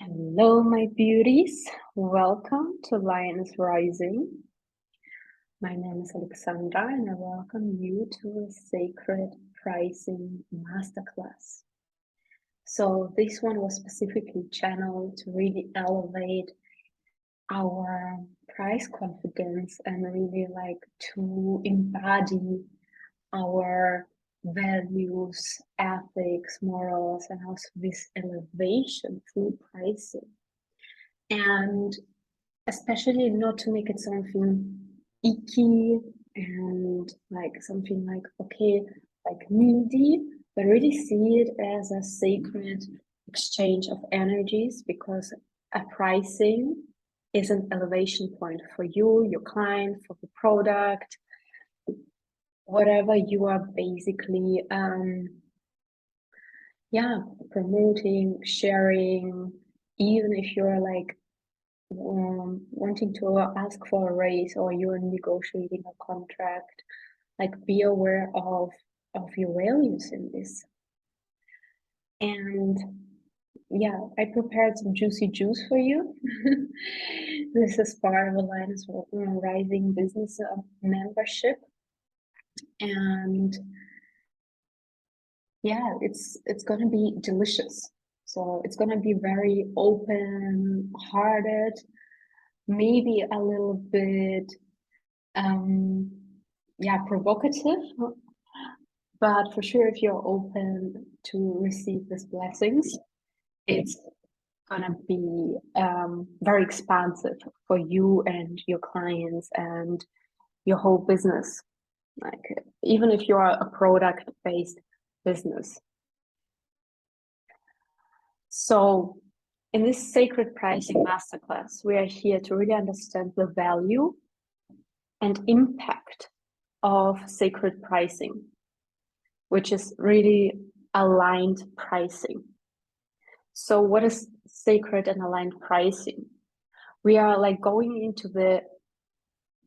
Hello, my beauties. Welcome to Lioness Rising. My name is Alexandra, and I welcome you to a Sacred Pricing Masterclass. So, this one was specifically channeled to really elevate our price confidence and really to embody our values, ethics, morals, and also this elevation through pricing. And especially not to make it something icky and something needy, but really see it as a sacred exchange of energies, because a pricing is an elevation point for you, your client, for the product, whatever you are basically promoting, sharing. Even if you're wanting to ask for a raise, or you're negotiating a contract, be aware of your values in this. And yeah, I prepared some juicy juice for you. This is part of Lioness Rising business membership, and yeah, it's gonna be delicious. So it's gonna be very open-hearted, maybe a little bit provocative, but for sure, if you're open to receive these blessings, it's gonna be very expansive for you and your clients and your whole business, even if you are a product-based business. So in this Sacred Pricing Masterclass, we are here to really understand the value and impact of sacred pricing, which is really aligned pricing. So what is sacred and aligned pricing? We are going into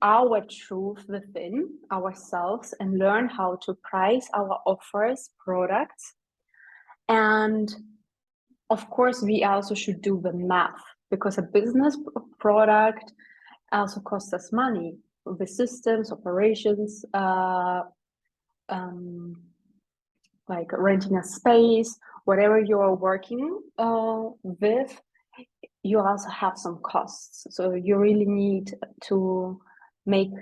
our truth within ourselves and learn how to price our offers, products. And of course, we also should do the math, because a business product also costs us money. The systems, operations, like renting a space, whatever you are working with, you also have some costs. So you really need to make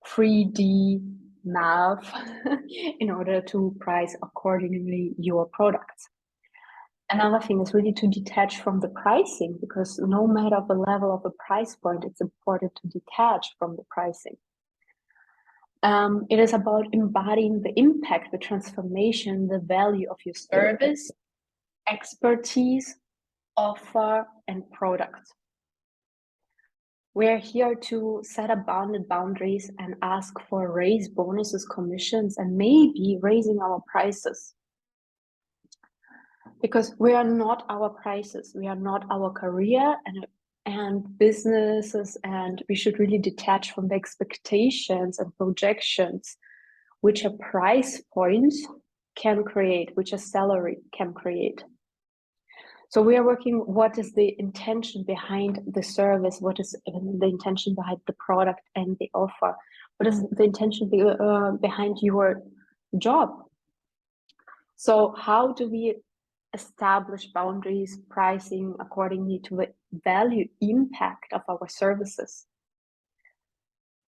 3D math in order to price accordingly your products. Another thing is really to detach from the pricing, because no matter the level of the price point, it's important to detach from the pricing. It is about embodying the impact, the transformation, the value of your service, expertise, offer, and product. We are here to set up boundaries and ask for raise bonuses, commissions, and maybe raising our prices. Because we are not our prices, we are not our career and businesses, and we should really detach from the expectations and projections which a price point can create, which a salary can create. So we are working, what is the intention behind the service? What is the intention behind the product and the offer? What is the intention behind your job? So how do we establish boundaries, pricing accordingly to the value impact of our services?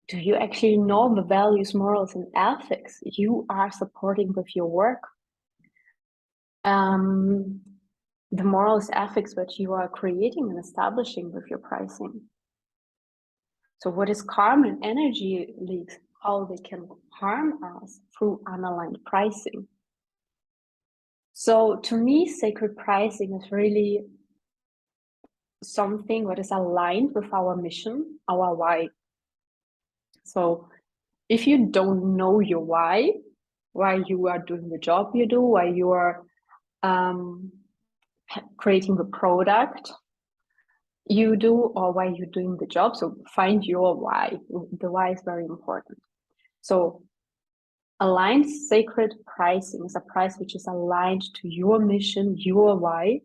Do you actually know the values, morals, and ethics you are supporting with your work? The morals, ethics that you are creating and establishing with your pricing. So what is karma and energy leaks, how they can harm us through unaligned pricing. So to me, sacred pricing is really something that is aligned with our mission, our why. So if you don't know your why you are doing the job you do, why you are creating the product you do, or why you're doing the job, so find your why. The why is very important. So aligned sacred pricing is a price which is aligned to your mission, your why,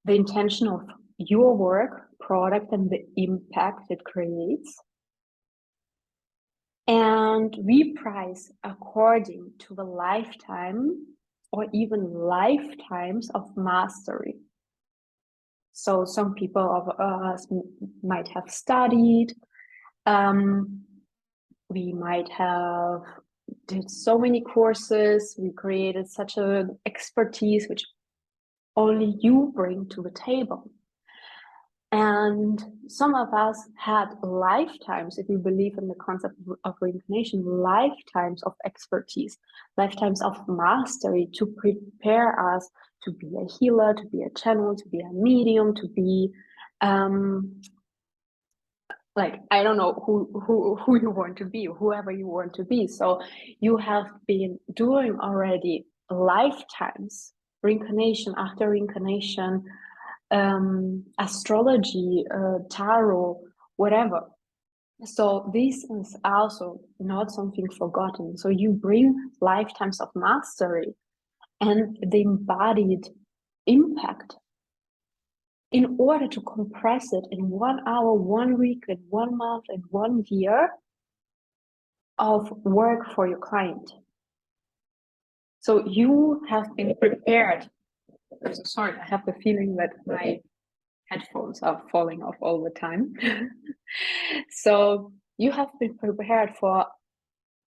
the intention of your work, product, and the impact it creates. And we price according to the lifetime or even lifetimes of mastery. So some people of us might have studied, we might have did so many courses, we created such an expertise which only you bring to the table. And some of us had lifetimes, if you believe in the concept of reincarnation, lifetimes of expertise, lifetimes of mastery to prepare us to be a healer, to be a channel, to be a medium, to be like, I don't know who you want to be, whoever you want to be. So you have been doing already lifetimes, reincarnation after reincarnation, astrology, tarot, whatever. So this is also not something forgotten. So you bring lifetimes of mastery and the embodied impact in order to compress it in 1 hour, 1 week, and 1 month, and 1 year of work for your client. So you have been prepared. I'm so sorry, I have the feeling that my headphones are falling off all the time. So you have been prepared for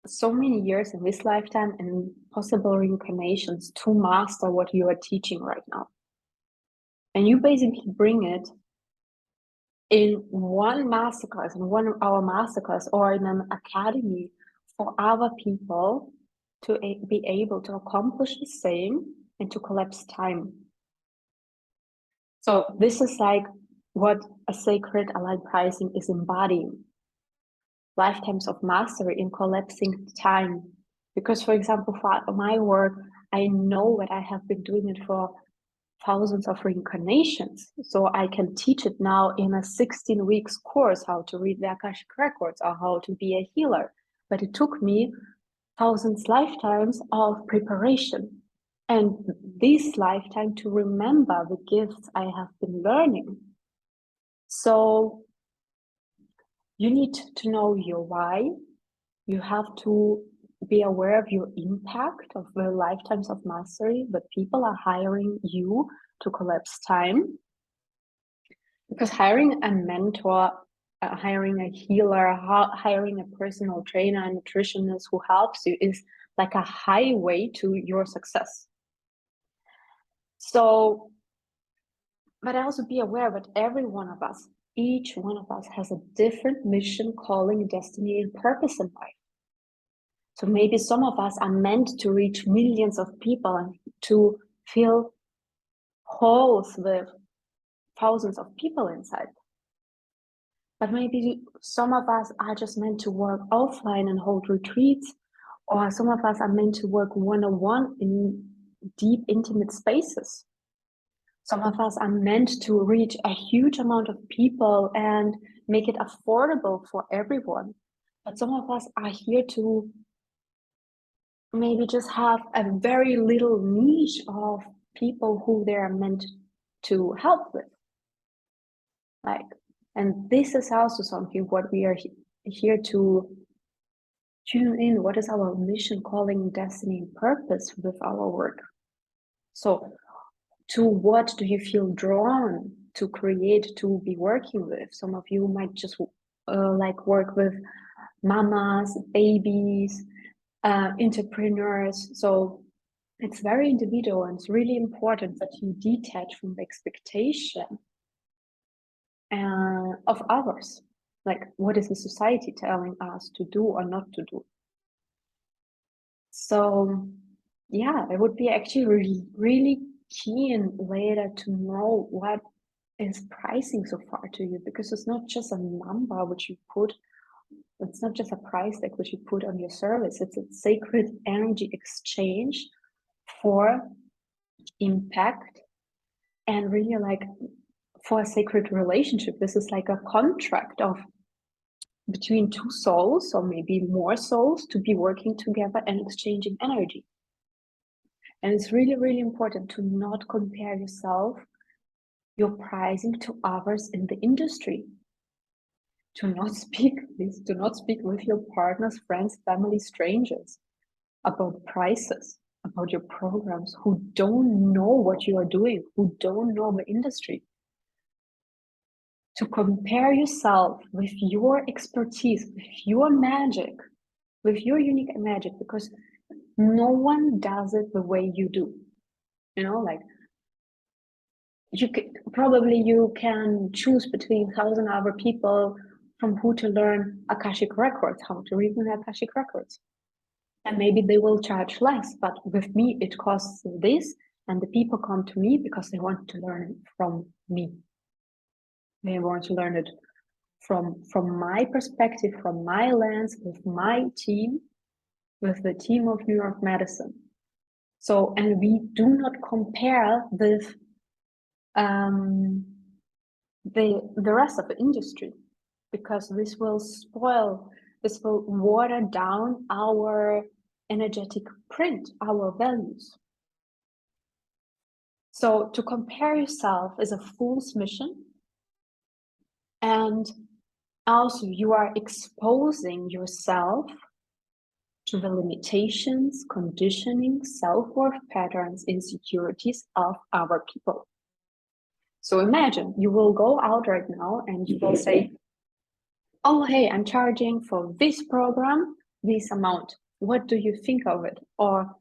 so many years in this lifetime and possible reincarnations to master what you are teaching right now. And you basically bring it in one masterclass, in 1 hour masterclass, or in an academy for other people to be able to accomplish the same and to collapse time. So this is like what a sacred aligned pricing is embodying. Lifetimes of mastery in collapsing time. Because, for example, for my work, I know that I have been doing it for thousands of reincarnations. So I can teach it now in a 16 weeks course, how to read the Akashic records or how to be a healer. But it took me thousands lifetimes of preparation and this lifetime to remember the gifts I have been learning. So you need to know your why. You have to be aware of your impact of the lifetimes of mastery, but people are hiring you to collapse time. Because hiring a mentor, hiring a healer, hiring a personal trainer, a nutritionist who helps you is like a highway to your success. So, but also be aware that every one of us, each one of us has a different mission, calling, destiny, and purpose in life. So maybe some of us are meant to reach millions of people and to fill holes with thousands of people inside. But maybe some of us are just meant to work offline and hold retreats, or some of us are meant to work one-on-one in deep, intimate spaces. Some of us are meant to reach a huge amount of people and make it affordable for everyone. But some of us are here to maybe just have a very little niche of people who they are meant to help with. Like, and this is also something what we are here to tune in. What is our mission, calling, destiny, and purpose with our work? So to what do you feel drawn to create, to be working with? Some of you might just like work with mamas, babies, entrepreneurs. So it's very individual, and it's really important that you detach from the expectation of others. Like, what is the society telling us to do or not to do? So yeah, I would be actually really keen later to know what is pricing so far to you, because it's not just a number which you put, it's not just a price tag which you put on your service, it's a sacred energy exchange for impact and really like for a sacred relationship. This is like a contract of between two souls, or maybe more souls, to be working together and exchanging energy. And it's really, really important to not compare yourself your pricing to others in the industry. Do not speak, please do not speak with your partners, friends, family, strangers about prices, about your programs, who don't know what you are doing, who don't know the industry. To compare yourself with your expertise, with your magic, with your unique magic, because no one does it the way you do. You know, like you can choose between 1,000 other people from who to learn Akashic records, how to read the Akashic records. And maybe they will charge less, but with me, it costs this. And the people come to me because they want to learn it from me. They want to learn it from my perspective, from my lens, with my team, with the team of New York Medicine. So, and we do not compare with the rest of the industry, because this will water down our energetic print, our values. So to compare yourself is a fool's mission. And also you are exposing yourself to the limitations, conditioning, self-worth patterns, insecurities of other people. So imagine you will go out right now and you will say, oh, hey, I'm charging for this program, this amount. What do you think of it? Or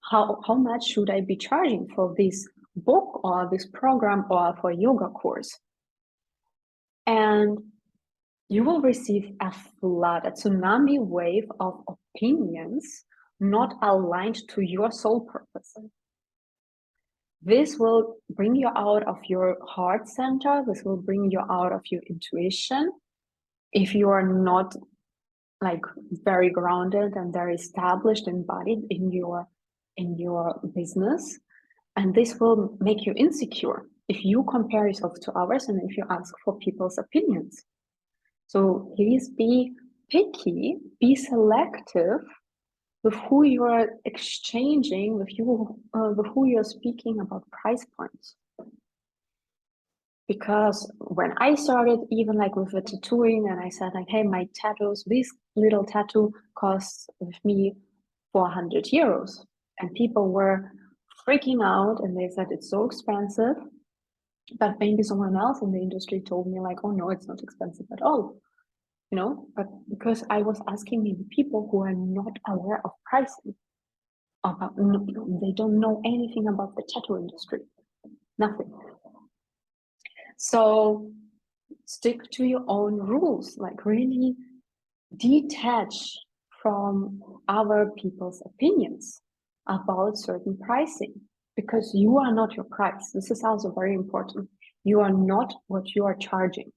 how much should I be charging for this book or this program or for yoga course? And you will receive a flood, a tsunami wave of opinions not aligned to your soul purpose. This will bring you out of your heart center. This will bring you out of your intuition. If you are not like very grounded and very established, embodied in your business, and this will make you insecure if you compare yourself to others and if you ask for people's opinions. So please be picky, be selective with who you are exchanging, with who you're speaking about price points. Because when I started, even like with the tattooing, and I said like, hey, my tattoos, this little tattoo costs with me 400 euros. And people were freaking out and they said it's so expensive. But maybe someone else in the industry told me like, oh no, it's not expensive at all. You know, but because I was asking maybe people who are not aware of pricing, about, they don't know anything about the tattoo industry, nothing. So stick to your own rules, like really detach from other people's opinions about certain pricing, because you are not your price. This is also very important. You are not what you are charging.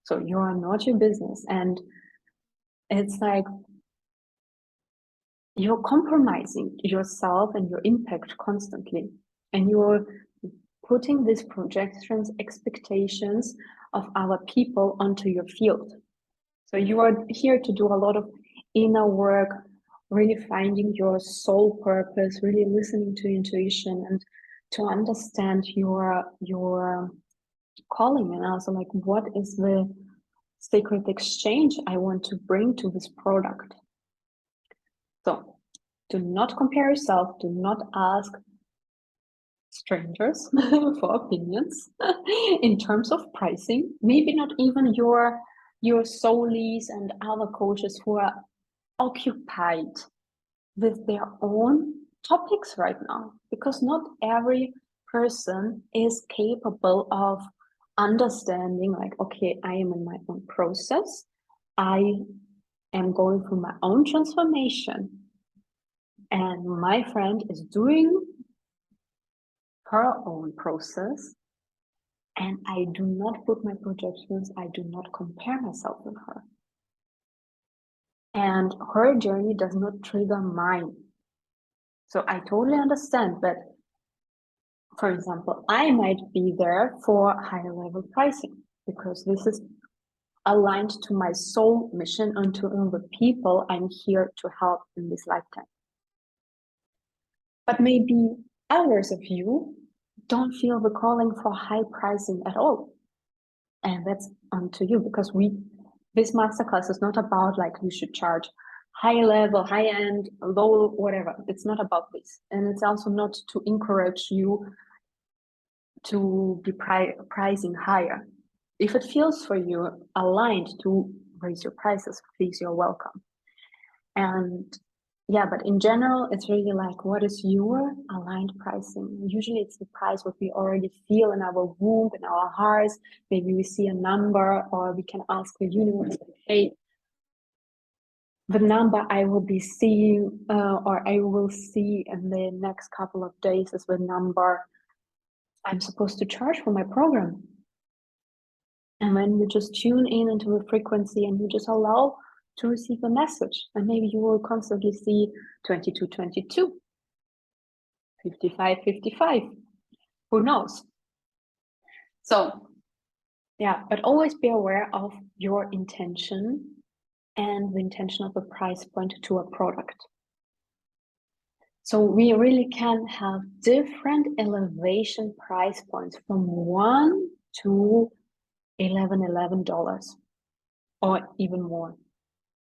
So you are not your business. And it's like you're compromising yourself and your impact constantly. And you're putting these projections, expectations of other people onto your field. So you are here to do a lot of inner work, really finding your soul purpose, really listening to intuition and to understand your calling, and also like what is the sacred exchange I want to bring to this product. So do not compare yourself, do not ask strangers for opinions in terms of pricing, maybe not even your soulies and other coaches who are occupied with their own topics right now, because not every person is capable of understanding like, okay, I am in my own process, I am going through my own transformation, and my friend is doing her own process, and I do not put my projections, I do not compare myself with her. And her journey does not trigger mine. So I totally understand that, for example, I might be there for higher level pricing because this is aligned to my soul mission and to the people I'm here to help in this lifetime. But maybe others of you don't feel the calling for high pricing at all. And that's on to you, because this masterclass is not about like you should charge high level, high end, low, whatever. It's not about this. And it's also not to encourage you to be pricing higher. If it feels for you aligned to raise your prices, please, you're welcome. And yeah, but in general, it's really like, what is your aligned pricing? Usually it's the price what we already feel in our womb, in our hearts. Maybe we see a number, or we can ask the universe, hey, the number I will be seeing, or I will see in the next couple of days is the number I'm supposed to charge for my program. And then you just tune in into the frequency and you just allow to receive a message. And maybe you will constantly see 22, 22, 55, 55. Who knows? So, yeah, but always be aware of your intention and the intention of the price point to a product. So we really can have different elevation price points from $1 to $11 or even more.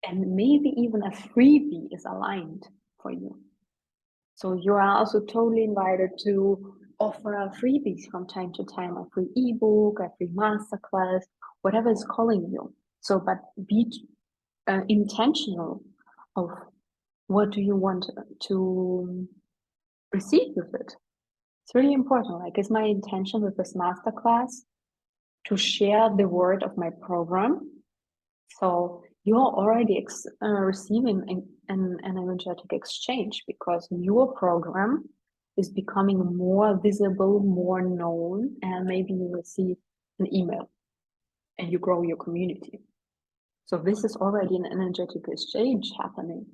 And maybe even a freebie is aligned for you. So you are also totally invited to offer freebies from time to time, a free ebook, a free masterclass, whatever is calling you. So, but be intentional of what do you want to receive with it. It's really important. Like, is my intention with this masterclass to share the word of my program? So you're already receiving an energetic exchange, because your program is becoming more visible, more known, and maybe you receive an email and you grow your community. So this is already an energetic exchange happening.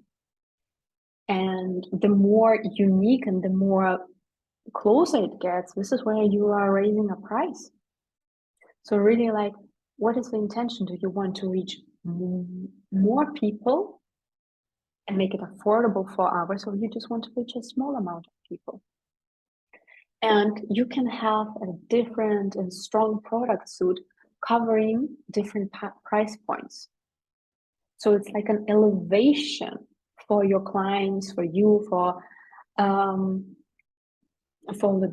And the more unique and the more closer it gets, this is where you are raising a price. So really, like, what is the intention? Do you want to reach more people and make it affordable for others, or you just want to reach a small amount of people? And you can have a different and strong product suite covering different price points. So it's like an elevation for your clients, for you, for the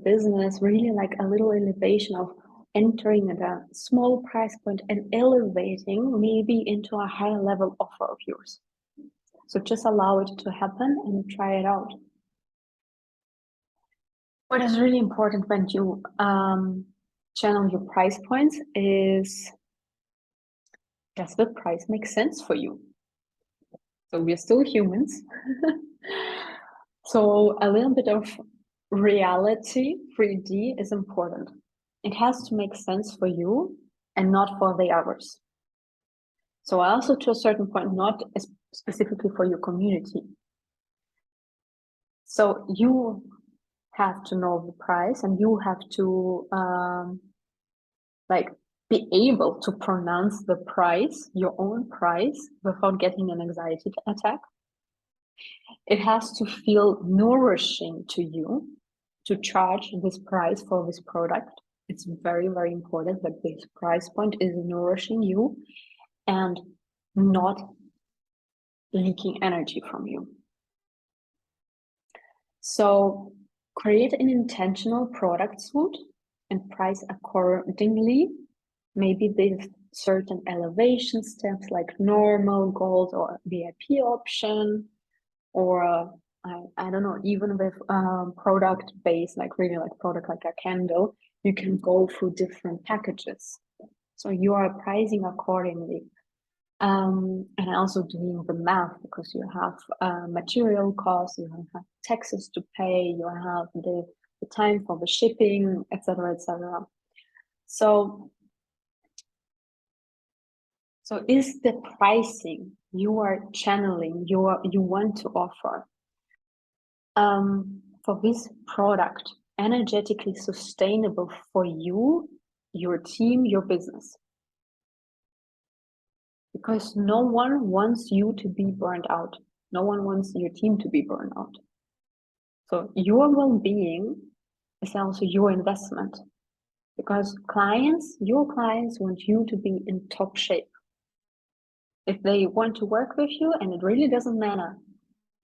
business, really like a little elevation of entering at a small price point and elevating maybe into a higher level offer of yours. So just allow it to happen and try it out. What is really important when you channel your price points is, does the price make sense for you? So we're still humans. So a little bit of reality, 3D, is important. It has to make sense for you and not for the others. So also, to a certain point, not specifically for your community. So you have to know the price, and you have to be able to pronounce the price, your own price, without getting an anxiety attack. It has to feel nourishing to you to charge this price for this product. It's very, very important that this price point is nourishing you and not leaking energy from you. So create an intentional product suite and price accordingly, maybe with certain elevation steps like normal, gold, or VIP option, or I don't know, even with product based, like really like product like a candle, you can go through different packages. So you are pricing accordingly. And also doing the math, because you have material costs, you have taxes to pay, you have the time for the shipping, etc., etc. So is the pricing you are channeling, you want to offer for this product energetically sustainable for you, your team, your business? Because no one wants you to be burned out. No one wants your team to be burned out. So your well-being is also your investment, because your clients want you to be in top shape. If they want to work with you, and it really doesn't matter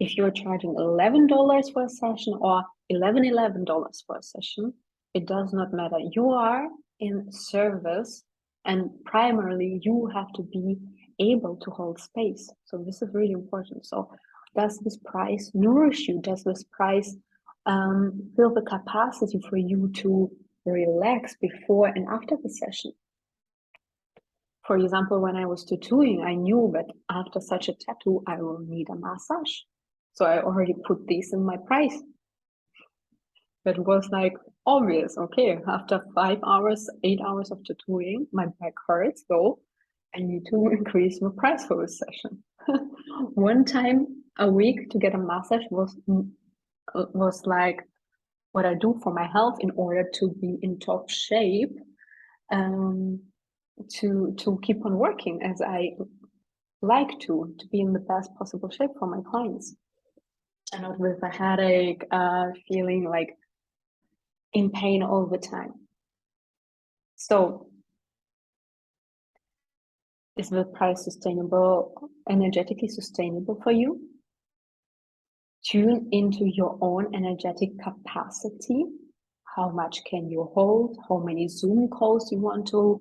if you're charging $11 for a session or $11 for a session, it does not matter. You are in service, and primarily you have to be able to hold space. So this is really important. So does this price nourish you? Does this price fill the capacity for you to relax before and after the session? For example, when I was tattooing, I knew that after such a tattoo, I will need a massage. So I already put this in my price. That was like obvious. Okay, after 5 hours, 8 hours of tattooing, my back hurts, so I need to increase the price for this session. One time a week to get a massage was like what I do for my health in order to be in top shape, to keep on working as I like to be in the best possible shape for my clients, and not with a headache, feeling like in pain all the time. So is the price sustainable, energetically sustainable for you? Tune into your own energetic capacity. How much can you hold? How many Zoom calls you want to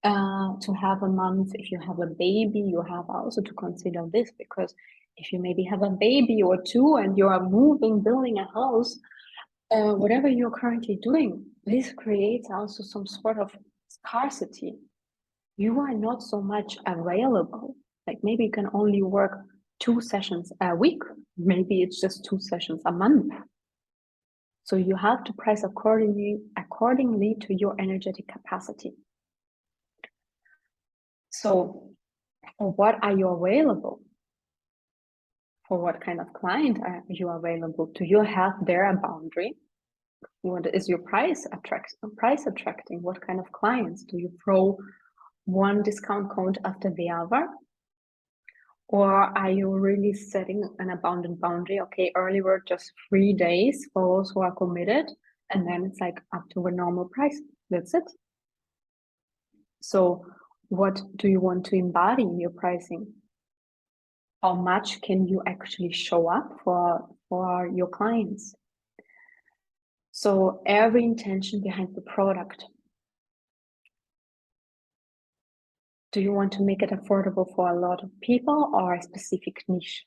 have a month? If you have a baby, you have also to consider this, because if you maybe have a baby or two and you are moving, building a house, whatever you're currently doing, this creates also some sort of scarcity. You are not so much available. Like maybe you can only work 2 sessions a week. Maybe it's just 2 sessions a month. So you have to price accordingly to your energetic capacity. So what are you available? For what kind of client are you available? Do you have there a boundary? What is your price attracting? What kind of clients? Do you throw one discount code after the other? Or are you really setting an abundant boundary? Okay, early bird just 3 days for those who are committed, and then it's like up to a normal price. That's it. So what do you want to embody in your pricing? How much can you actually show up for your clients? So every intention behind the product. Do you want to make it affordable for a lot of people or a specific niche?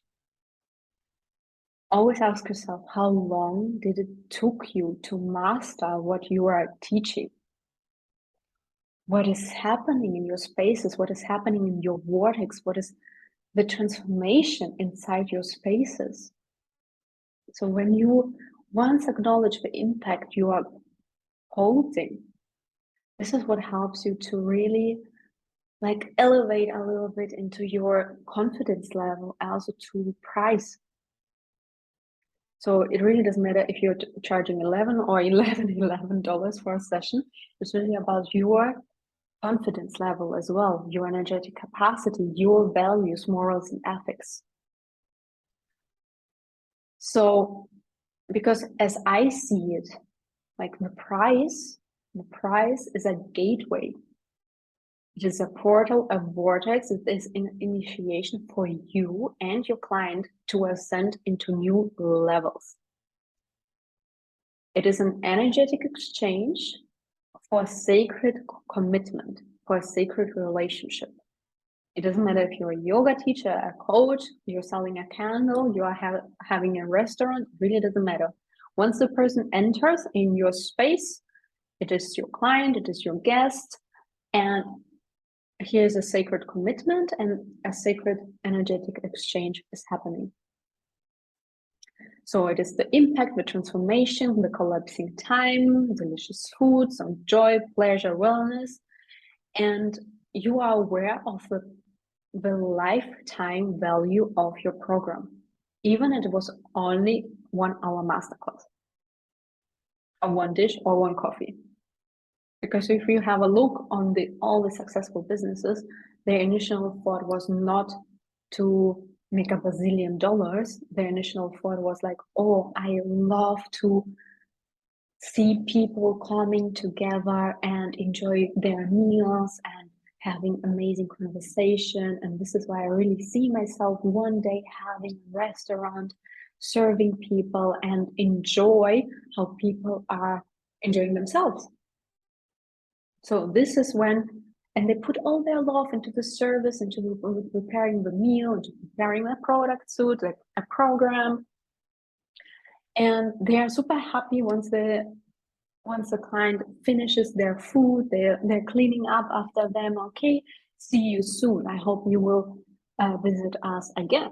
Always ask yourself, how long did it took you to master what you are teaching? What is happening in your spaces? What is happening in your vortex? What is the transformation inside your spaces? So when you once acknowledge the impact you are holding, this is what helps you to really like elevate a little bit into your confidence level, also to price. So it really doesn't matter if you're charging $11 or $11 for a session. It's really about your confidence level as well, your energetic capacity, your values, morals, and ethics. So, because as I see it, like the price is a gateway. It is a portal, a vortex. It is an initiation for you and your client to ascend into new levels. It is an energetic exchange for a sacred commitment, for a sacred relationship. It doesn't matter if you're a yoga teacher, a coach, you're selling a candle, you are having a restaurant, really doesn't matter. Once the person enters in your space, it is your client, it is your guest, and here's a sacred commitment and a sacred energetic exchange is happening. So it is the impact, the transformation, the collapsing time, delicious food, some joy, pleasure, wellness, and you are aware of the lifetime value of your program, even if it was only 1 hour masterclass, or 1 dish or 1 coffee. Because if you have a look on all the successful businesses, their initial thought was not to make $1 bazillion. Their initial thought was like, oh, I love to see people coming together and enjoy their meals and having amazing conversation. And this is why I really see myself one day having a restaurant, serving people, and enjoy how people are enjoying themselves. So this is when, and they put all their love into the service, into preparing the meal, into preparing a product suit, like a program. And they are super happy once the client finishes their food, they're cleaning up after them. Okay, see you soon. I hope you will visit us again.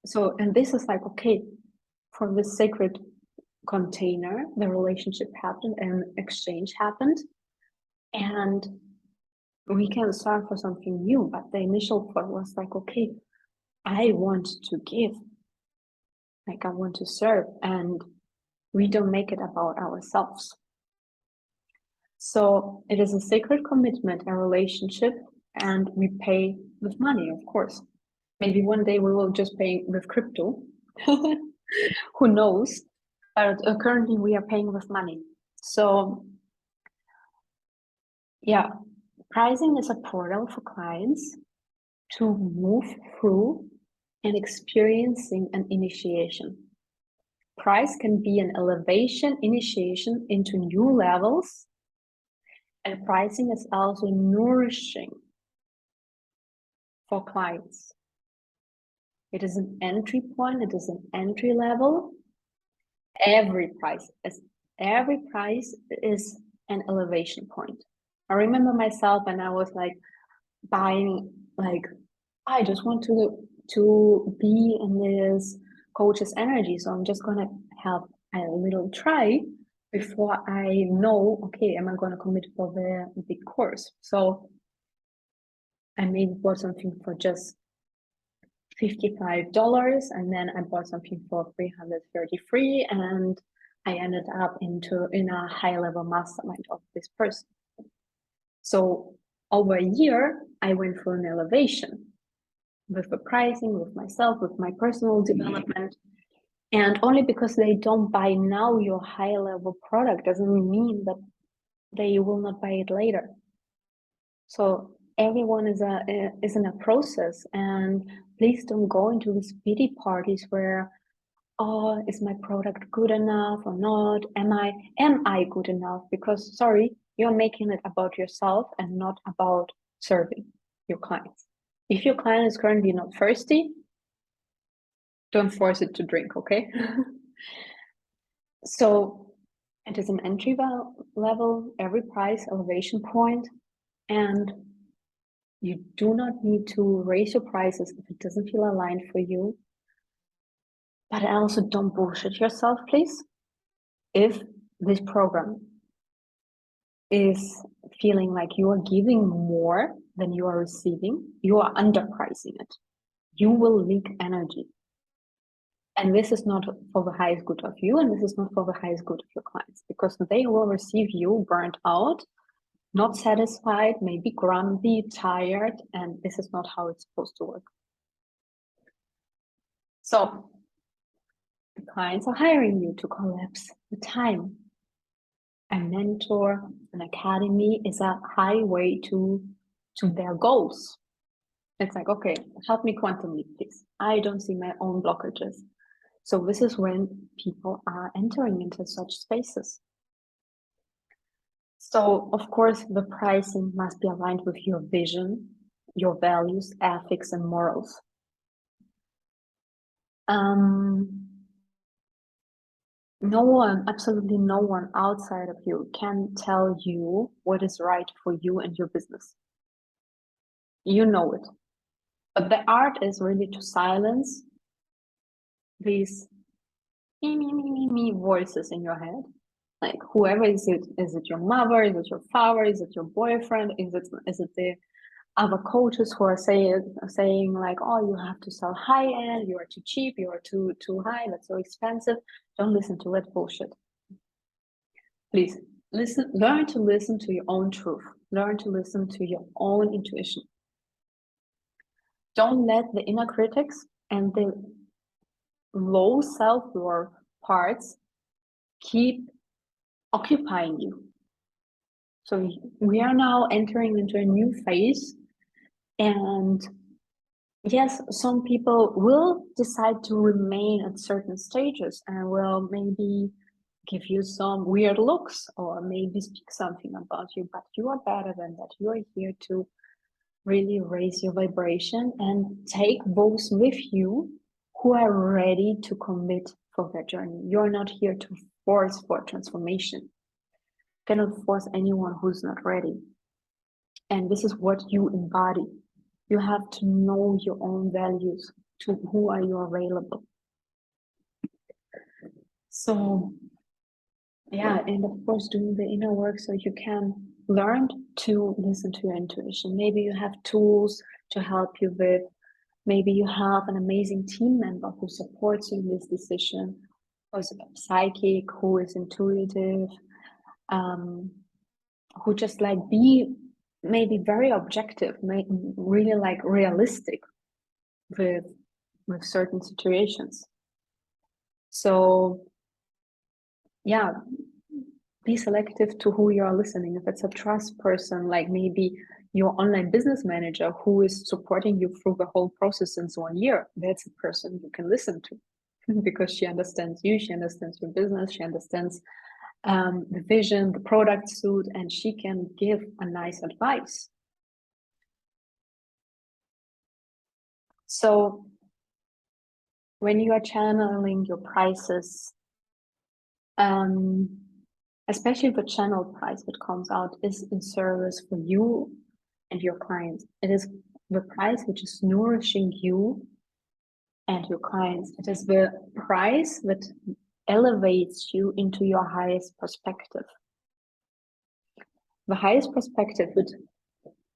So, and this is like, okay, from this sacred container, the relationship happened and exchange happened. And we can start for something new. But the initial thought was like, okay, I want to give. Like, I want to serve. And we don't make it about ourselves. So it is a sacred commitment, a relationship, and we pay with money, of course. Maybe one day we will just pay with crypto. Who knows? But currently we are paying with money. So yeah, pricing is a portal for clients to move through and experiencing an initiation. Price can be an elevation, initiation into new levels. And pricing is also nourishing for clients. It is an entry point, it is an entry level. Every price is an elevation point. I remember myself when I was like buying, like, I just want to be in this coach's energy. So I'm just gonna have a little try before I know, okay, am I gonna commit for the big course? So I maybe bought something for just $55, and then I bought something for $333, and I ended up in a high-level mastermind of this person. So over a year, I went through an elevation with the pricing, with myself, with my personal development. And only because they don't buy now your high-level product doesn't mean that they will not buy it later. So everyone is in a process, and please don't go into these pity parties where, oh, is my product good enough or not? Am I good enough? Because sorry, you're making it about yourself and not about serving your clients. If your client is currently not thirsty, don't force it to drink, okay? So it is an entry level, every price elevation point, and you do not need to raise your prices if it doesn't feel aligned for you. But also don't bullshit yourself, please. If this program is feeling like you are giving more than you are receiving, you are underpricing it. You will leak energy. And this is not for the highest good of you, and this is not for the highest good of your clients, because they will receive you burnt out, not satisfied, maybe grumpy, tired, and this is not how it's supposed to work. So the clients are hiring you to collapse the time. A mentor, an academy is a highway to their goals. It's like, okay, help me quantum leap, please. I don't see my own blockages. So this is when people are entering into such spaces. So of course, the pricing must be aligned with your vision, your values, ethics, and morals. No one, absolutely no one outside of you can tell you what is right for you and your business. You know it. But the art is really to silence these me voices in your head. Like, whoever is it your mother, is it your father, is it your boyfriend, is it the other coaches who are saying like, oh, you have to sell high end, you are too cheap, you are too high, that's so expensive. Don't listen to that bullshit. Please learn to listen to your own truth. Learn to listen to your own intuition. Don't let the inner critics and the low self-worth parts keep occupying you. So we are now entering into a new phase, and yes, some people will decide to remain at certain stages and will maybe give you some weird looks or maybe speak something about you, but you are better than that. You are here to really raise your vibration and take those with you who are ready to commit for their journey. You're not here to force for transformation. You cannot force anyone who's not ready. And this is what you embody. You have to know your own values, to who are you available. So yeah, and of course doing the inner work so you can learn to listen to your intuition. Maybe you have tools to help you with, maybe you have an amazing team member who supports you in this decision, who's psychic, who is intuitive, who just like be maybe very objective, really like realistic with certain situations. So yeah, be selective to who you are listening. If it's a trust person, like maybe your online business manager who is supporting you through the whole process in 1 year, that's a person you can listen to because she understands you, she understands your business, she understands the vision, the product suit, and she can give a nice advice. So when you are channeling your prices, especially the channel price that comes out is in service for you and your clients. It is the price which is nourishing you and your clients. It is the price that elevates you into your highest perspective. The highest perspective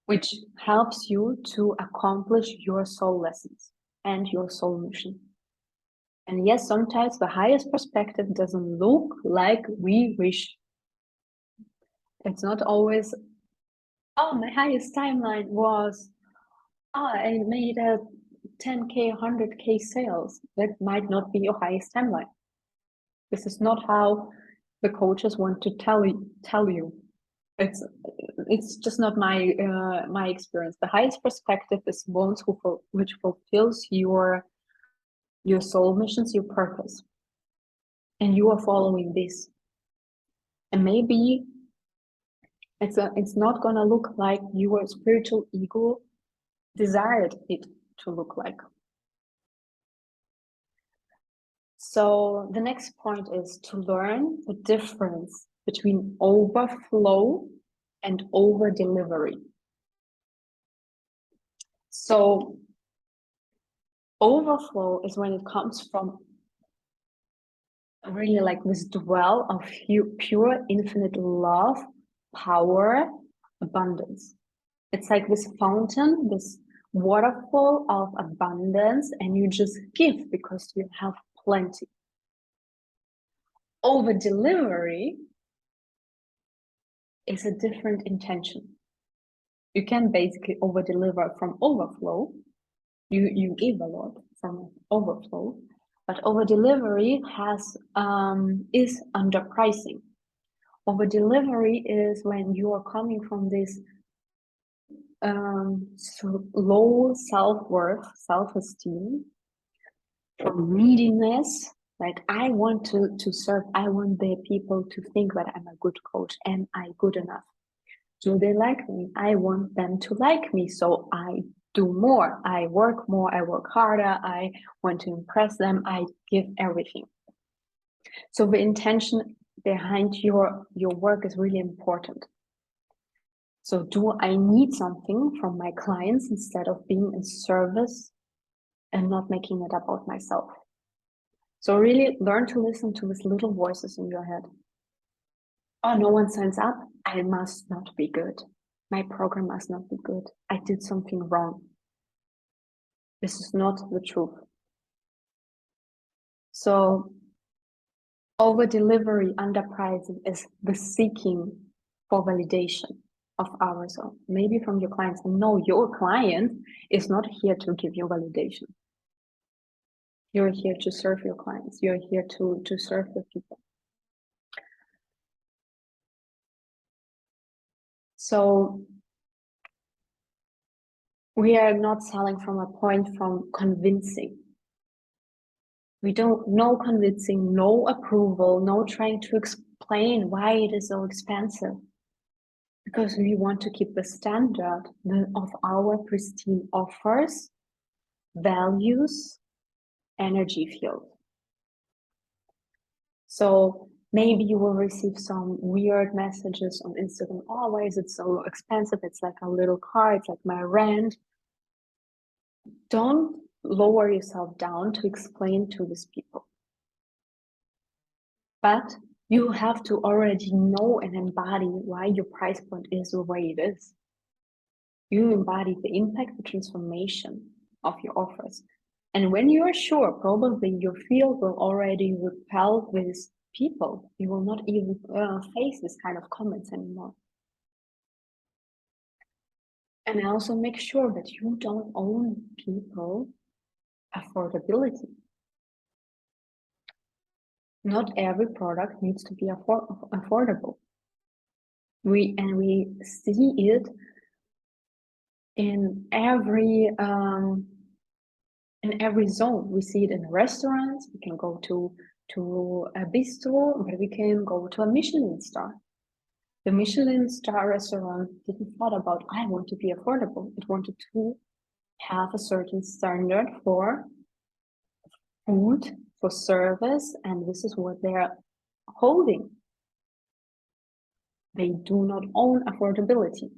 which helps you to accomplish your soul lessons and your soul mission. And yes, sometimes the highest perspective doesn't look like we wish. It's not always, oh, my highest timeline was, oh, I made a 10K, 100K sales. That might not be your highest timeline. This is not how the coaches want to tell you. It's just not my my experience. The highest perspective is one which fulfills your soul missions, your purpose, and you are following this. And maybe it's not gonna look like your spiritual ego desired it to look like. So the next point is to learn the difference between overflow and over delivery. So overflow is when it comes from really like this dwell of pure infinite love, power, abundance. It's like this fountain, this waterfall of abundance, and you just give because you have plenty. Over delivery is a different intention. You can basically over deliver from overflow. You give a lot from overflow, but over delivery is underpricing. Over delivery is when you are coming from this low self-worth, self-esteem, from neediness. Like I want to serve, I want the people to think that I'm a good coach. Am I good enough? Do they like me? I want them to like me, so I do more. I work more, I work harder, I want to impress them, I give everything. So the intention behind your work is really important. So do I need something from my clients instead of being in service and not making it about myself? So really learn to listen to these little voices in your head. Oh, no one signs up. I must not be good. My program must not be good. I did something wrong. This is not the truth. So over delivery, underpricing is the seeking for validation of ours, or maybe from your clients. And no, your client is not here to give you validation. You're here to serve your clients. You're here to serve the people. So we are not selling from a point from convincing. We don't, no convincing, no approval, no trying to explain why it is so expensive. Because we want to keep the standard of our pristine offers, values, energy field. So maybe you will receive some weird messages on Instagram. Oh, why is it so expensive? It's like a little car, it's like my rent. Don't lower yourself down to explain to these people. But you have to already know and embody why your price point is the way it is. You embody the impact, the transformation of your offers. And when you are sure, probably your field will already repel these people. You will not even face this kind of comments anymore. And also make sure that you don't own people affordability. Not every product needs to be affordable. We see it in every zone. We see it in restaurants. We can go to a bistro, but we can go to a Michelin star. The Michelin star restaurant didn't thought about, I want to be affordable. It wanted to have a certain standard for food, for service, and this is what they're holding. They do not own affordability.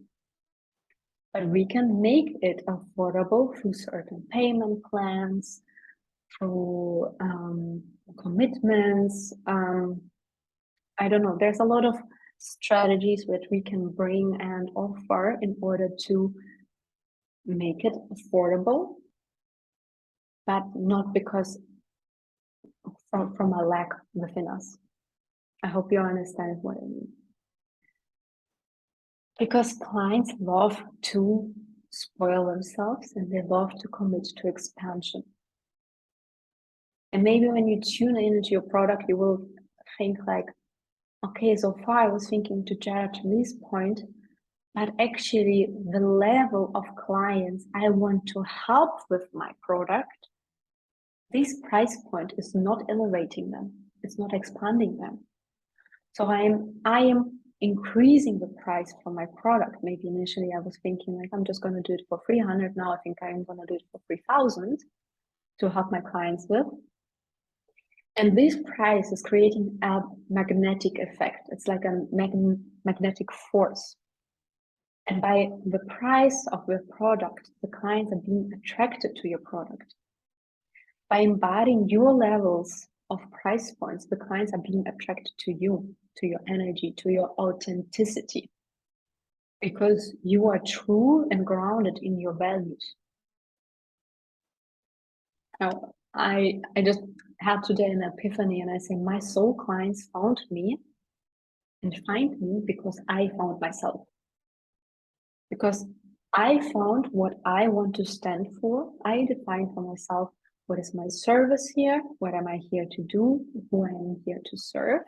But we can make it affordable through certain payment plans, through commitments. I don't know, there's a lot of strategies that we can bring and offer in order to make it affordable, but not because from a lack within us. I hope you understand what I mean. Because clients love to spoil themselves and they love to commit to expansion. And maybe when you tune into your product, you will think like, okay, so far I was thinking to judge this point, but actually the level of clients I want to help with my product, this price point is not elevating them. It's not expanding them. So I am increasing the price for my product. Maybe initially I was thinking like, I'm just going to do it for 300. Now I think I'm going to do it for 3,000 to help my clients with. And this price is creating a magnetic effect. It's like a magnetic force. And by the price of the product, the clients are being attracted to your product. By embodying your levels of price points, the clients are being attracted to you, to your energy, to your authenticity, because you are true and grounded in your values. Now, I just had today an epiphany and I say, my soul clients found me and find me because I found myself. Because I found what I want to stand for. I defined for myself what is my service here, what am I here to do, who I am here to serve,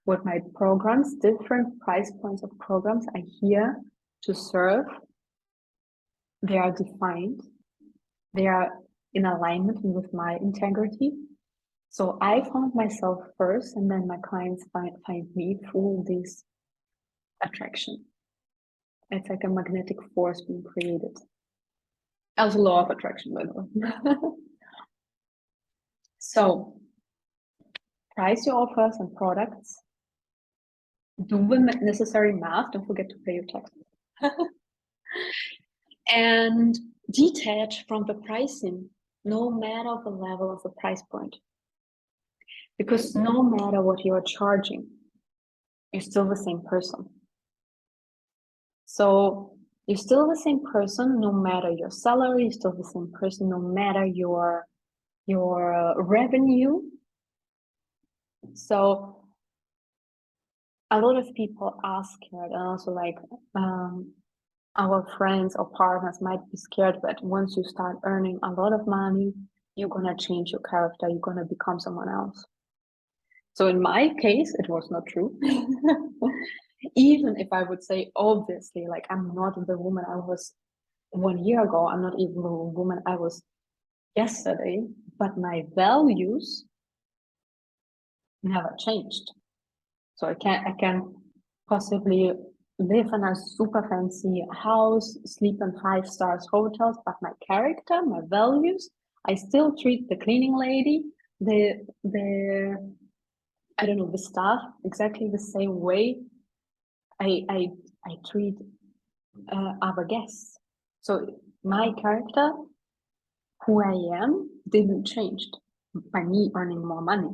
what my programs, different price points of programs are here to serve. They are defined. They are in alignment with my integrity. So I found myself first, and then my clients find me through this attraction. It's like a magnetic force being created. As a law of attraction, by the way. So, price your offers and products. Do the necessary math. Don't forget to pay your taxes. And detach from the pricing, no matter the level of the price point. Because no matter what you are charging, you're still the same person. So you're still the same person, no matter your salary, you're still the same person, no matter your revenue. So a lot of people are scared, and also like our friends or partners might be scared that once you start earning a lot of money, you're gonna change your character, you're gonna become someone else. So in my case, it was not true. even if I would say, obviously, like I'm not the woman I was 1 year ago, I'm not even the woman I was yesterday, but my values never changed. So I can possibly live in a super fancy house, sleep in 5 star hotels, but my character, my values, I still treat the cleaning lady, the I don't know, the staff exactly the same way I treat other guests. So my character, who I am, didn't change by me earning more money.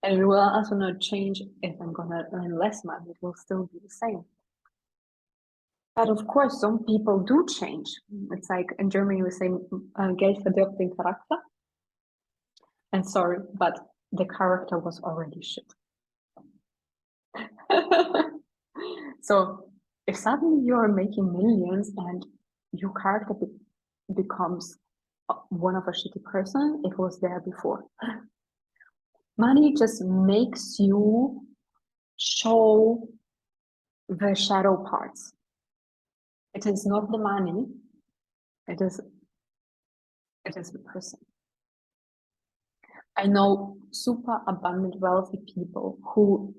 And it will also not change if I'm gonna earn less money. It will still be the same. But of course, some people do change. It's like in Germany we say, Geld verdirbt den Charakter. And sorry, but the character was already shit. So if suddenly you're making millions and your character becomes one of a shitty person, it was there before. Money just makes you show the shadow parts. It is not the money, it is the person. I know super abundant, wealthy people who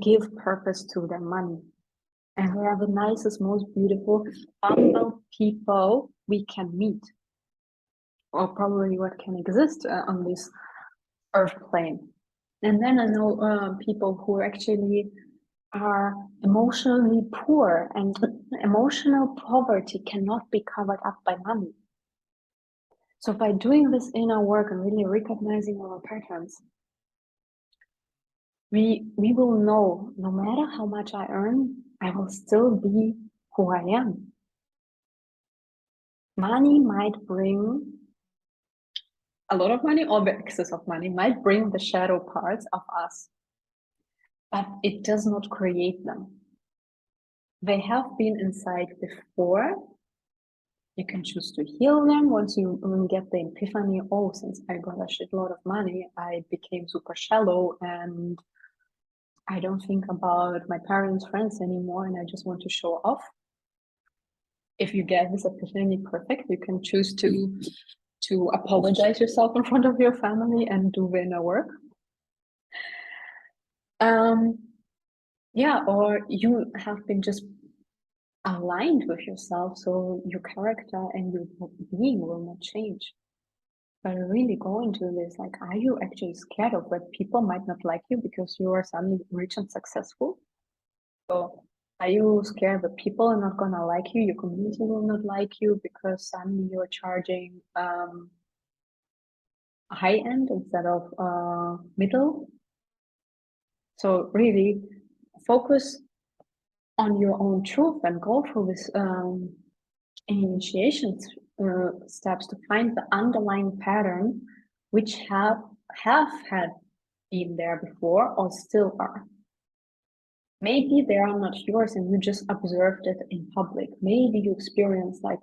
give purpose to their money. And they are the nicest, most beautiful, humble people we can meet, or probably what can exist on this earth plane. And then I know people who actually are emotionally poor, and emotional poverty cannot be covered up by money. So by doing this inner work and really recognizing our patterns, we will know no matter how much I earn, I will still be who I am. Money might bring a lot of money, or the excess of money might bring the shadow parts of us, but it does not create them. They have been inside before. You can choose to heal them once you get the epiphany, oh, since I got a shitload of money, I became super shallow and I don't think about my parents' friends anymore and I just want to show off. If you get this epiphany, perfect. You can choose to apologize yourself in front of your family and do the inner work. Yeah, or you have been just aligned with yourself, so your character and your being will not change. But really go into this, like, are you actually scared of that people might not like you because you are suddenly rich and successful? So are you scared that people are not gonna like you, your community will not like you because suddenly you're charging high end instead of middle? So really focus on your own truth and go through this initiation steps to find the underlying pattern which have had been there before or still are. Maybe they are not yours and you just observed it in public. Maybe you experienced like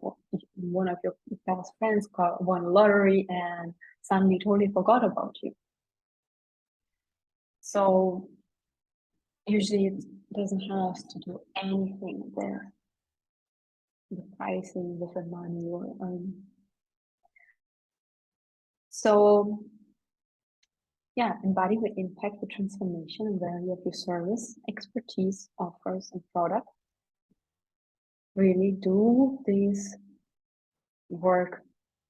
one of your best friends won lottery and suddenly totally forgot about you. So usually it doesn't have to do anything with the pricing, with the money or so yeah, embody the impact, the transformation and value of your service, expertise, offers, and product. Really do this work.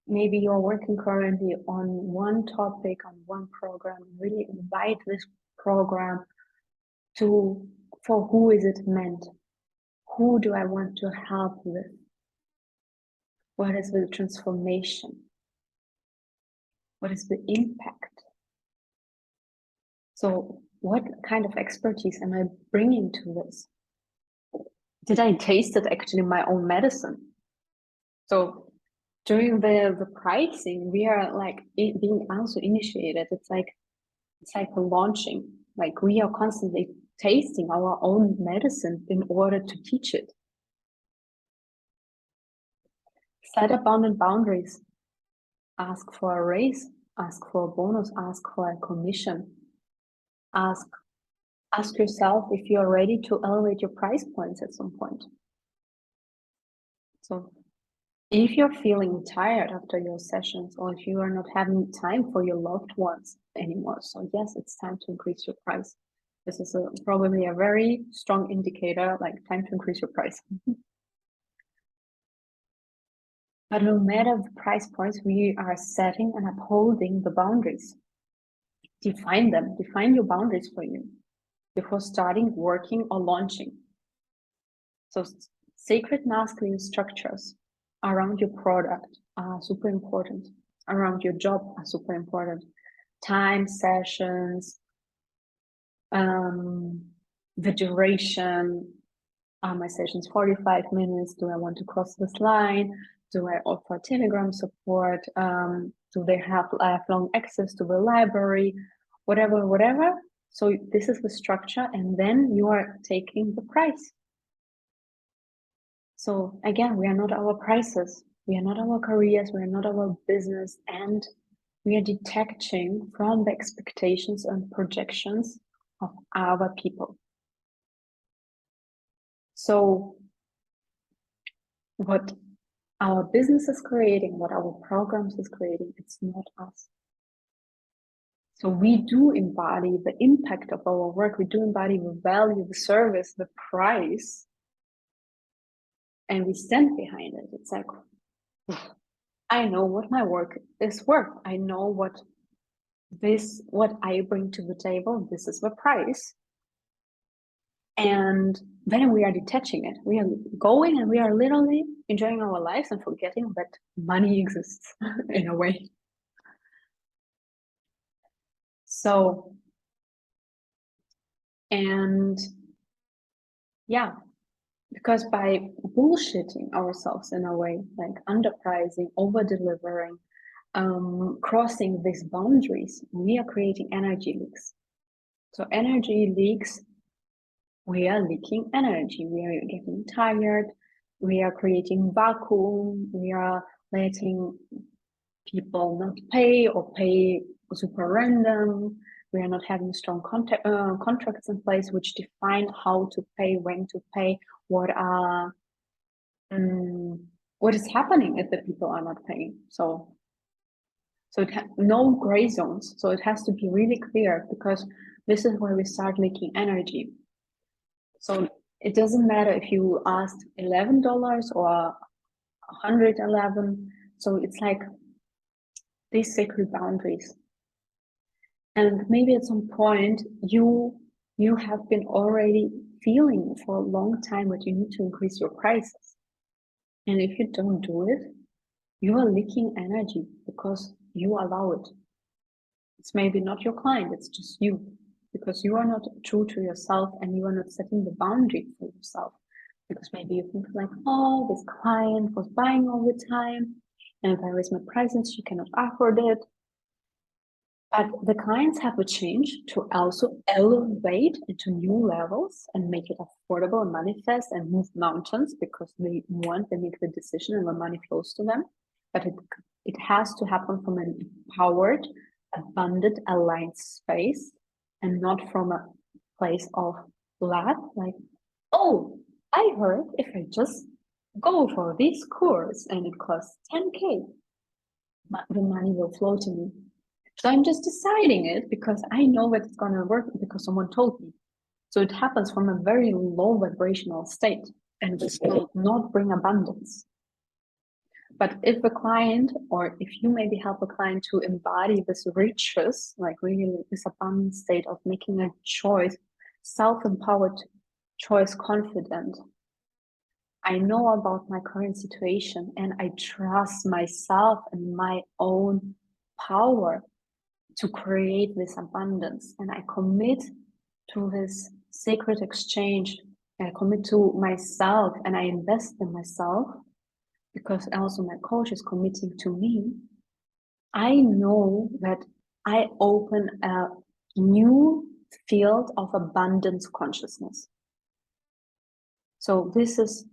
Maybe you're working currently on one topic, on one program. Really invite this program for who is it meant? Who do I want to help with? What is the transformation? What is the impact? So what kind of expertise am I bringing to this? Did I taste it actually in my own medicine? So during the pricing, we are like being also initiated. It's like a launching. Like we are constantly tasting our own medicine in order to teach it. Set abundant boundaries. Ask for a raise. Ask for a bonus. Ask for a commission. Ask ask yourself if you're ready to elevate your price points at some point. So if you're feeling tired after your sessions, or if you are not having time for your loved ones anymore, so yes, it's time to increase your price. This is probably a very strong indicator, like time to increase your price. But no matter the price points, we are setting and upholding the boundaries. Define them, define your boundaries for you before starting working or launching. So sacred masculine structures around your product are super important. Around your job are super important. Time, sessions, the duration. Are my sessions 45 minutes? Do I want to cross this line? Do I offer Telegram support? Do they have lifelong access to the library? Whatever. So this is the structure, and then you are taking the price. So again, we are not our prices, we are not our careers, we are not our business, and we are detaching from the expectations and projections of other people. So what our business is creating, what our programs is creating, it's not us. So we do embody the impact of our work, we do embody the value, the service, the price, and we stand behind it. It's like, I know what my work is worth. I know what I bring to the table. This is the price. And then we are detaching it. We are going and we are literally enjoying our lives and forgetting that money exists in a way. So, and yeah, because by bullshitting ourselves in a way, like underpricing, over-delivering, crossing these boundaries, we are creating energy leaks. So energy leaks, we are leaking energy, we are getting tired, we are creating vacuum, we are letting people not pay or pay super random, we are not having strong contracts in place which define how to pay, when to pay, what is happening if the people are not paying. So no gray zones. So it has to be really clear, because this is where we start leaking energy. So it doesn't matter if you asked $11 or 111. So it's like these sacred boundaries. And maybe at some point you have been already feeling for a long time that you need to increase your prices. And if you don't do it, you are leaking energy because you allow it. It's maybe not your client, it's just you, because you are not true to yourself and you are not setting the boundary for yourself. Because maybe you think like, oh, this client was buying all the time, and if I raise my prices, she cannot afford it. But the clients have a change to also elevate into new levels and make it affordable and manifest and move mountains, because they make the decision and the money flows to them. But it has to happen from an empowered, abundant, aligned space, and not from a place of lack, like, oh, I heard if I just go for this course and it costs 10K, the money will flow to me. So I'm just deciding it because I know that it's going to work because someone told me. So it happens from a very low vibrational state, and this will not bring abundance. But if a client, or if you maybe help a client to embody this riches, like really this abundant state of making a choice, self-empowered choice, confident, I know about my current situation and I trust myself and my own power to create this abundance, and I commit to this sacred exchange. I commit to myself and I invest in myself, because also my coach is committing to me. I know that I open a new field of abundance consciousness. So this is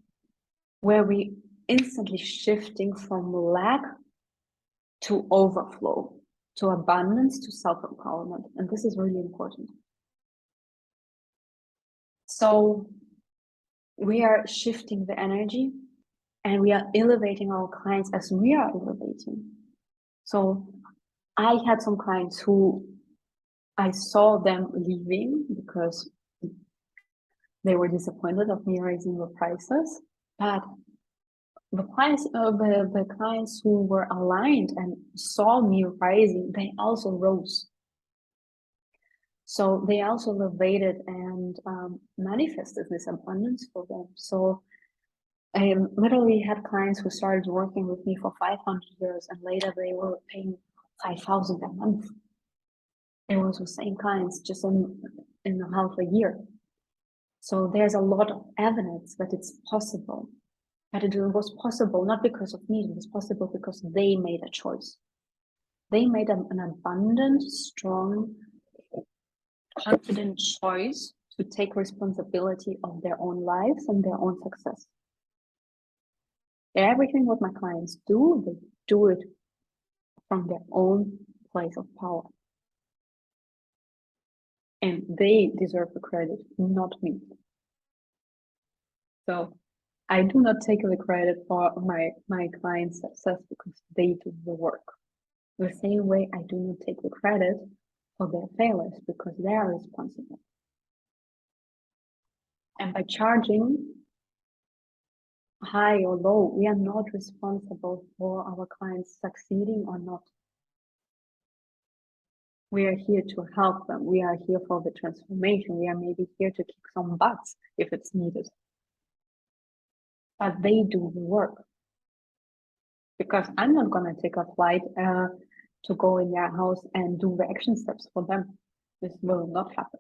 where we instantly shifting from lack to overflow, to abundance, to self-empowerment. And this is really important. So we are shifting the energy and we are elevating our clients as we are elevating. So I had some clients who I saw them leaving because they were disappointed of me raising the prices, but the clients who were aligned and saw me rising, they also rose. So they also elevated and manifested this abundance for them. So I literally had clients who started working with me for 500 euros and later they were paying 5,000 a month. It was the same clients just in a half a year. So there's a lot of evidence that it's possible. But it was possible not because of me, it was possible because they made a choice. They made an abundant, strong, confident choice to take responsibility of their own lives and their own success. Everything what my clients do, they do it from their own place of power. And they deserve the credit, not me. So I do not take the credit for my client's success because they do the work. The same way I do not take the credit for their failures because they are responsible. And by charging high or low, we are not responsible for our clients succeeding or not. We are here to help them. We are here for the transformation. We are maybe here to kick some butts if it's needed. But they do the work. Because I'm not going to take a flight to go in their house and do the action steps for them. This will not happen.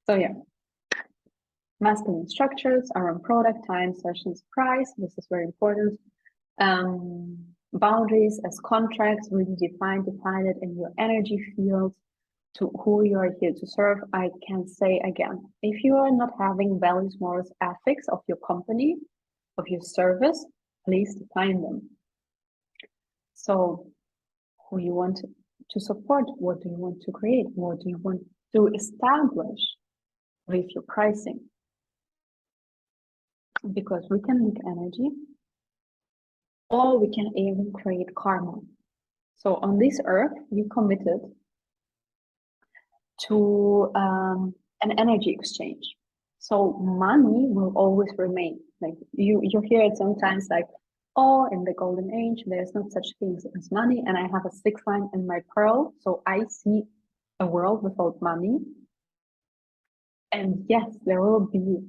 So yeah, masculine structures around product, time, sessions, price. This is very important. Boundaries as contracts, really define it in your energy field to who you are here to serve. I can say again, if you are not having values, morals, ethics of your company, of your service, please define them. So who you want to support, what do you want to create, what do you want to establish with your pricing? Because we can make energy or we can even create karma. So on this earth, you committed to an energy exchange. So money will always remain. Like you hear it sometimes like, oh, in the golden age, there's not such things as money. And I have a 6 line in my pearl. So I see a world without money. And yes, there will be,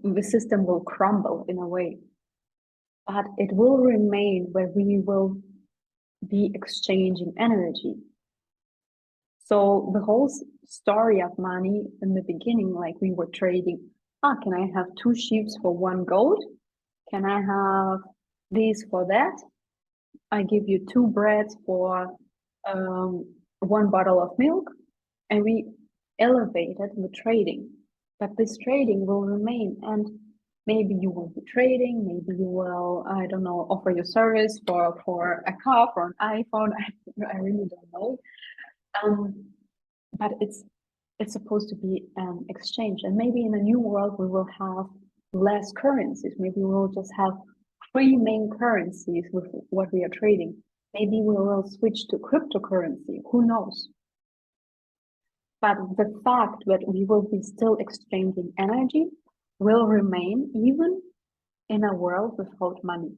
the system will crumble in a way, but it will remain where we will be exchanging energy. So the whole story of money in the beginning, like we were trading, can I have 2 sheep for 1 goat? Can I have this for that? I give you 2 breads for 1 bottle of milk. And we elevated the trading, but this trading will remain. And maybe you will be trading, maybe you will, I don't know, offer your service for a car, for an iPhone. I really don't know. But it's supposed to be an exchange. And maybe in a new world, we will have less currencies. Maybe we will just have 3 main currencies with what we are trading. Maybe we will switch to cryptocurrency. Who knows? But the fact that we will be still exchanging energy will remain even in a world without money.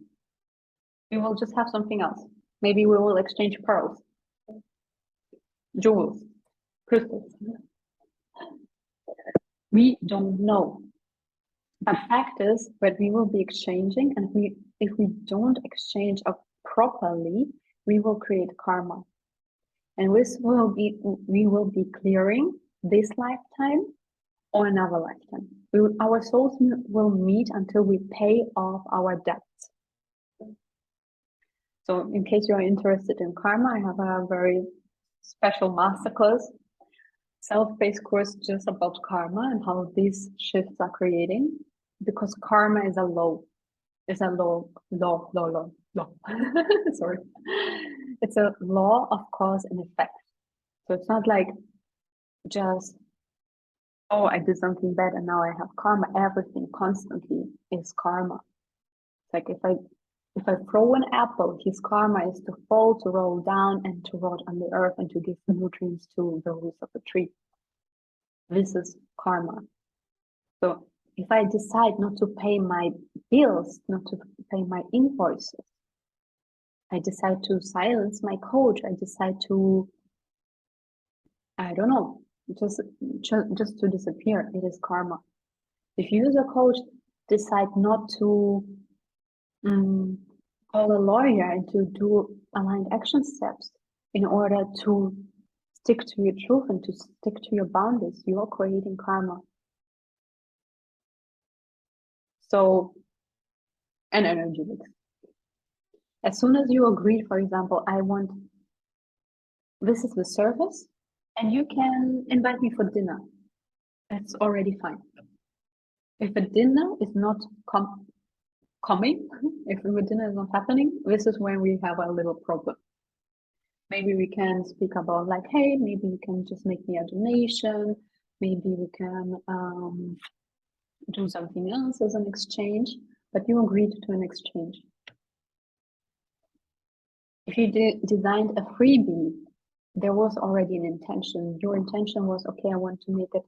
We will just have something else. Maybe we will exchange pearls, jewels, crystals. We don't know. But fact is that we will be exchanging, and if we don't exchange properly, we will create karma. And we will be clearing this lifetime or another lifetime. Our souls will meet until we pay off our debts. So in case you are interested in karma, I have a very special masterclass, self-paced course just about karma and how these shifts are creating, because karma is a law. It's a law. Sorry. It's a law of cause and effect. So it's not like just oh, I did something bad and now I have karma. Everything constantly is karma. It's like if I throw an apple, his karma is to fall, to roll down, and to rot on the earth and to give nutrients to the roots of the tree. This is karma. So if I decide not to pay my bills, not to pay my invoices, I decide to silence my coach, I decide to, I don't know, just to disappear, it is karma. If you as a coach decide not to call a lawyer and to do aligned action steps in order to stick to your truth and to stick to your boundaries, you are creating karma. So, an energy mix. As soon as you agree, for example, this is the service, and you can invite me for dinner. That's already fine. If a dinner is not coming, if the dinner is not happening, this is when we have a little problem. Maybe we can speak about like, hey, maybe you can just make me a donation. Maybe we can do something else as an exchange, but you agreed to an exchange. If you designed a freebie, there was already an intention. Your intention was, okay, I want to make it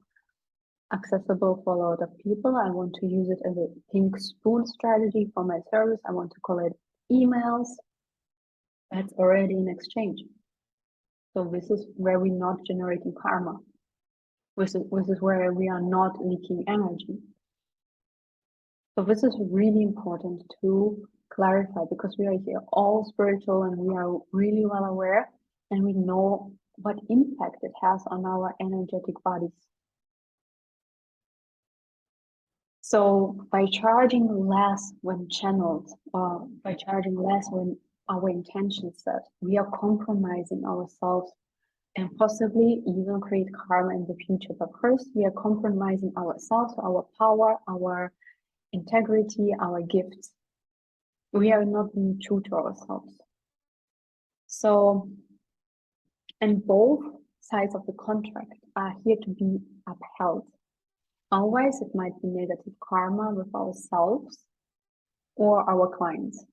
accessible for a lot of people. I want to use it as a pink spoon strategy for my service. I want to collect emails. That's already an exchange. So this is where we're not generating karma. This is where we are not leaking energy. So this is really important to clarify because we are here all spiritual and we are really well aware and we know what impact it has on our energetic bodies. So by charging less when channeled, by charging less when our intention set, we are compromising ourselves and possibly even create karma in the future. But first, we are compromising ourselves, our power, our integrity, our gifts. We are not being true to ourselves. So, and both sides of the contract are here to be upheld. Otherwise, it might be negative karma with ourselves or our clients,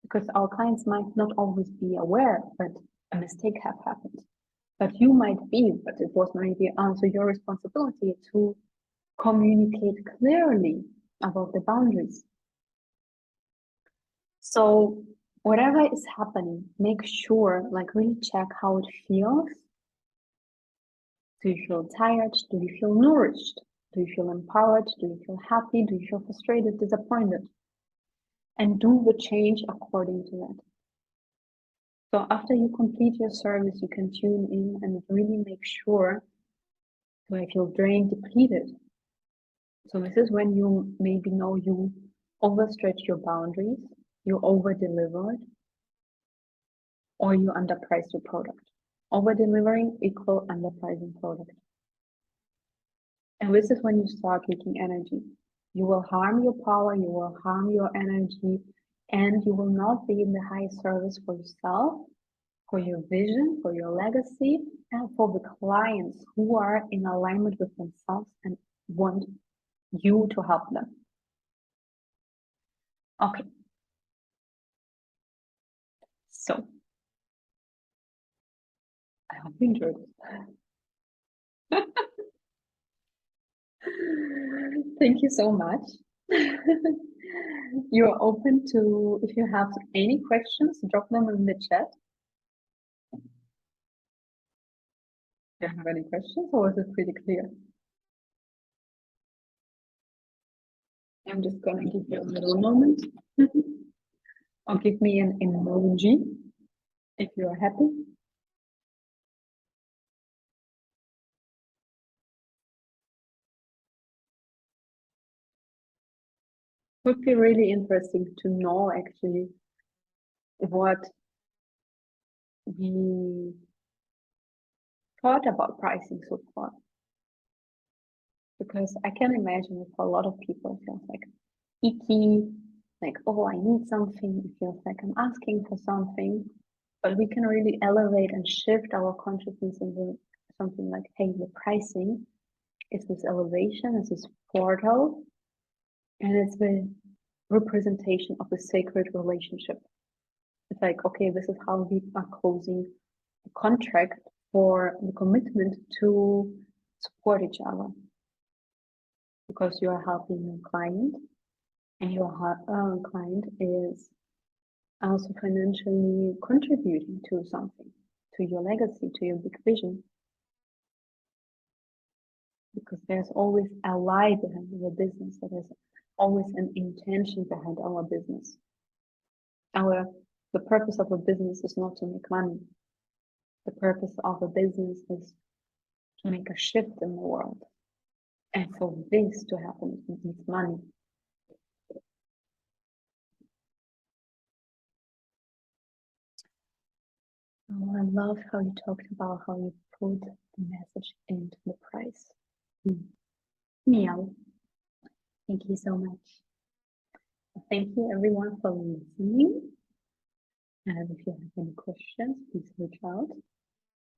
because our clients might not always be aware that a mistake has happened. But you might be, but it was maybe also your responsibility to communicate clearly about the boundaries. So whatever is happening, make sure, like really check how it feels. Do you feel tired? Do you feel nourished? Do you feel empowered? Do you feel happy? Do you feel frustrated, disappointed? And do the change according to that. So after you complete your service, you can tune in and really make sure, do I feel drained, depleted? So this is when you maybe know you overstretch your boundaries, you over-delivered, or you underpriced your product. Over-delivering equal underpricing product. And this is when you start leaking energy. You will harm your power, you will harm your energy, and you will not be in the highest service for yourself, for your vision, for your legacy, and for the clients who are in alignment with themselves and want you to help them. Okay. So, I hope you enjoyed it. Thank you so much. You're open to, if you have any questions, drop them in the chat. Do you have any questions or is it pretty clear? I'm just gonna give you a little moment. Or give me an emoji if you're happy. Would be really interesting to know actually what we thought about pricing so far. Because I can imagine for a lot of people it feels like icky, like, oh, I need something. It feels like I'm asking for something. But we can really elevate and shift our consciousness into something like, hey, the pricing It's this elevation, it's this portal, and it's the representation of a sacred relationship. It's like, okay, this is how we are closing a contract for the commitment to support each other. Because you are helping your client, and your client is also financially contributing to something, to your legacy, to your big vision. Because there's always a lie behind your business. There is always an intention behind our business. The purpose of a business is not to make money. The purpose of a business is to make a shift in the world. And for this to happen, it needs money. Oh, I love how you talked about how you put the message into the price. Meow. Thank you so much. Thank you everyone for listening. And if you have any questions, please reach out.